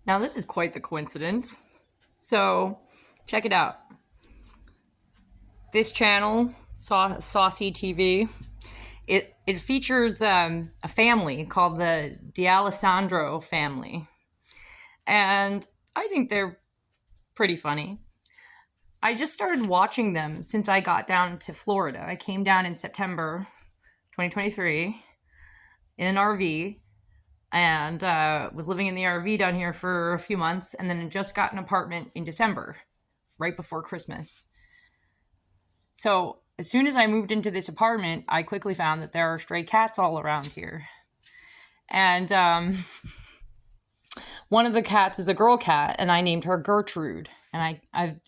Now this is quite the coincidence. So, check it out. This channel, Saucy TV, it features a family called the D'Alessandro family. And I think they're pretty funny. I just started watching them since I got down to Florida. I came down in September 2023 in an RV and was living in the RV down here for a few months, and then just got an apartment in December, right before Christmas. So as soon as I moved into this apartment, I quickly found that there are stray cats all around here. And one of the cats is a girl cat, and I named her Gertrude. And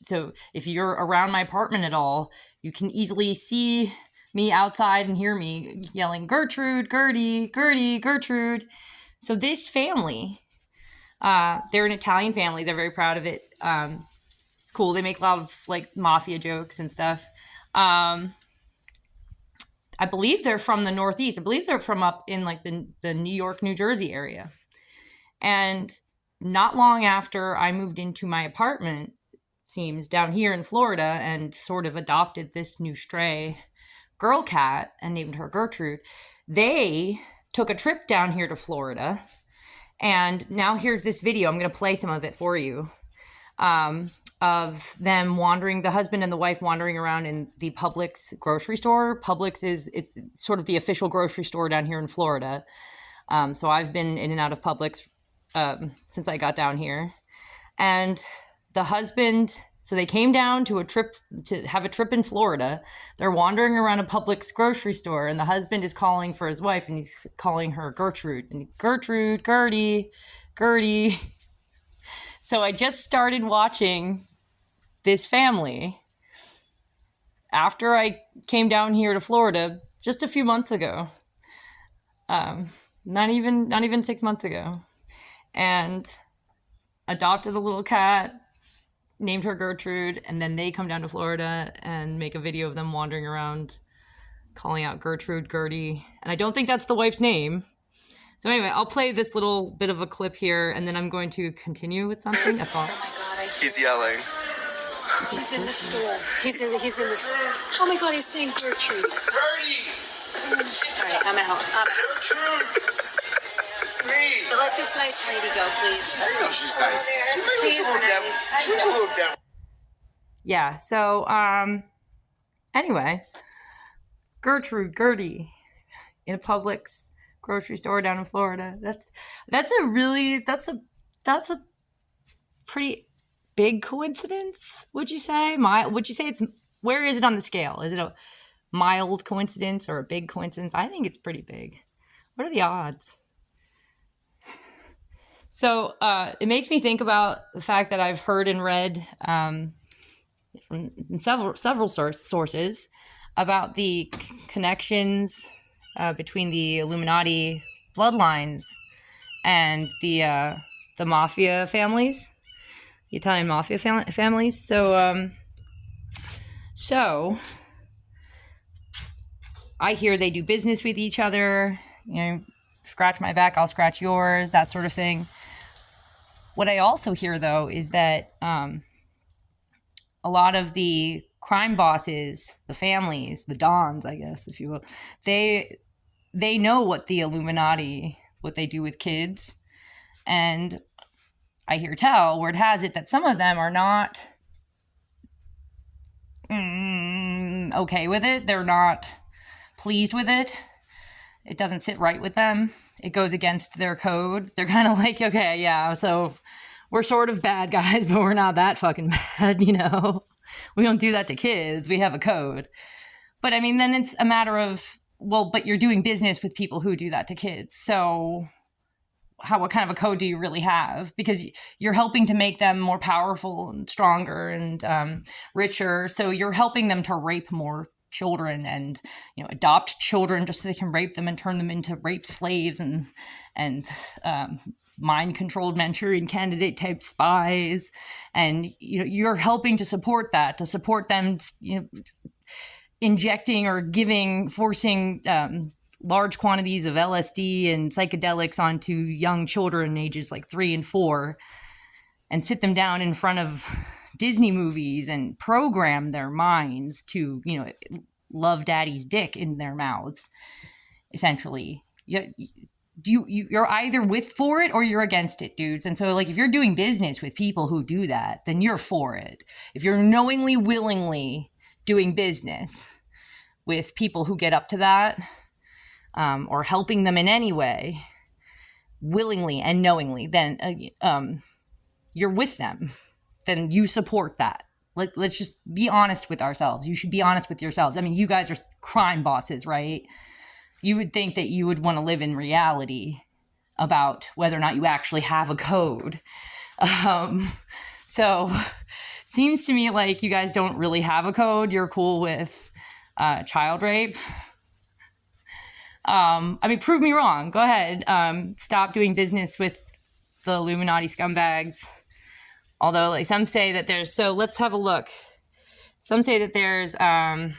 so if you're around my apartment at all, you can easily see me outside and hear me yelling, Gertrude, Gertie, Gertie, Gertrude. So this family, they're an Italian family. They're very proud of it. It's cool. They make a lot of like Mafia jokes and stuff. I believe they're from the Northeast. I believe they're from up in like the New York, New Jersey area. And not long after I moved into my apartment, seems, down here in Florida, and sort of adopted this new stray girl cat and named her Gertrude, they took a trip down here to Florida. And now here's this video. I'm going to play some of it for you. Of them wandering, the husband and the wife wandering around in the Publix grocery store. Publix it's sort of the official grocery store down here in Florida. So I've been in and out of Publix since I got down here. And the husband, so they came down to have a trip in Florida. They're wandering around a Publix grocery store, and the husband is calling for his wife, and he's calling her Gertrude. And Gertrude, Gertie, Gertie. So I just started watching this family after I came down here to Florida just a few months ago. Not even 6 months ago. And adopted a little cat, named her Gertrude, and then they come down to Florida and make a video of them wandering around calling out Gertrude, Gertie. And I don't think that's the wife's name. So anyway, I'll play this little bit of a clip here, and then I'm going to continue with something. Oh my God, he's yelling. He's in the store. He's in the store. Oh my God, he's saying Gertrude. Gertie! All right, I'm out. Gertrude! It's me. Let this nice lady go, please. I know she's nice. She's a little devil. Yeah, so, anyway, Gertrude, Gertie, in a Publix grocery store down in Florida. That's a pretty big coincidence, would you say? Would you say where is it on the scale? Is it a mild coincidence or a big coincidence? I think it's pretty big. What are the odds? So it makes me think about the fact that I've heard and read from several sources about the connections between the Illuminati bloodlines and the Mafia families, the Italian Mafia families. So I hear they do business with each other, scratch my back, I'll scratch yours, that sort of thing. What I also hear, though, is that a lot of the crime bosses, the families, the dons, I guess, if you will, they know what the Illuminati, what they do with kids. And I hear tell, word has it, that some of them are not okay with it. They're not pleased with it. It doesn't sit right with them. It goes against their code. They're kind of like, okay, yeah, so we're sort of bad guys, but we're not that fucking bad, We don't do that to kids. We have a code. But I mean, then it's a matter of, well, but you're doing business with people who do that to kids. So what kind of a code do you really have? Because you're helping to make them more powerful and stronger and richer. So you're helping them to rape more children and adopt children just so they can rape them and turn them into rape slaves and mind-controlled Manchurian candidate type spies. And you're helping to support them, injecting or forcing large quantities of LSD and psychedelics onto young children ages like 3 and 4 and sit them down in front of Disney movies and program their minds to, love daddy's dick in their mouths, essentially. You're either for it or you're against it, dudes. And so, like, if you're doing business with people who do that, then you're for it. If you're knowingly, willingly doing business with people who get up to that, or helping them in any way, willingly and knowingly, then you're with them. Then you support that. Let's just be honest with ourselves. You should be honest with yourselves. I mean, you guys are crime bosses, right? You would think that you would want to live in reality about whether or not you actually have a code. So seems to me like you guys don't really have a code. You're cool with child rape. I mean, prove me wrong. Go ahead. Stop doing business with the Illuminati scumbags. Although, like, some say that there's, so let's have a look. Some say that there's, that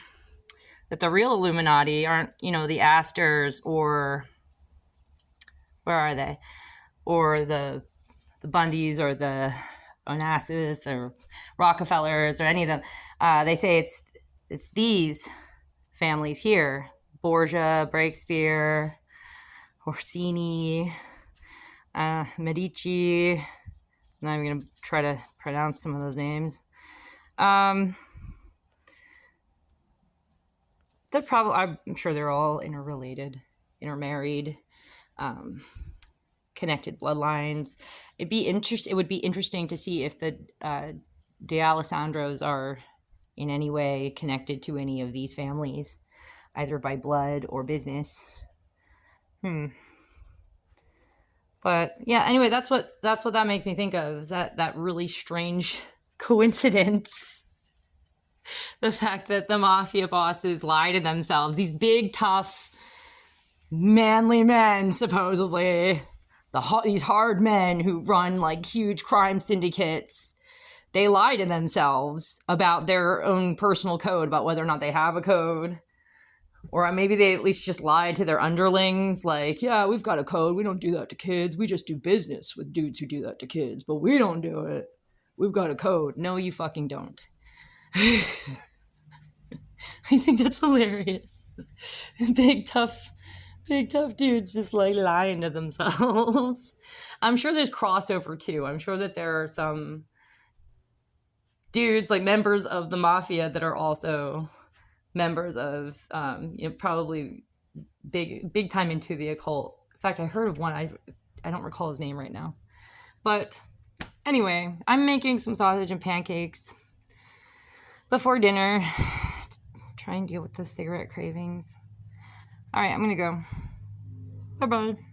the real Illuminati aren't, the Astors or, where are they? Or the Bundys or the Onassis or Rockefellers or any of them. They say it's these families here. Borgia, Breakspear, Orsini, Medici. Now I'm going to try to pronounce some of those names. They're probably, I'm sure they're all interrelated, intermarried, connected bloodlines. It would be interesting to see if the De Alessandros are in any way connected to any of these families, either by blood or business. But yeah, anyway, that's what that makes me think of, is that really strange coincidence. The fact that the mafia bosses lie to themselves, these big, tough, manly men, supposedly, these hard men who run like huge crime syndicates, they lie to themselves about their own personal code, about whether or not they have a code. Or maybe they at least just lie to their underlings, like, yeah, we've got a code. We don't do that to kids. We just do business with dudes who do that to kids, but we don't do it. We've got a code. No, you fucking don't. I think that's hilarious. Big tough dudes just like lying to themselves. I'm sure there's crossover too. I'm sure that there are some dudes, like members of the mafia, that are also members of, probably big time into the occult. In fact, I heard of one. I don't recall his name right now. But anyway, I'm making some sausage and pancakes before dinner to try and deal with the cigarette cravings. All right, I'm going to go. Bye-bye.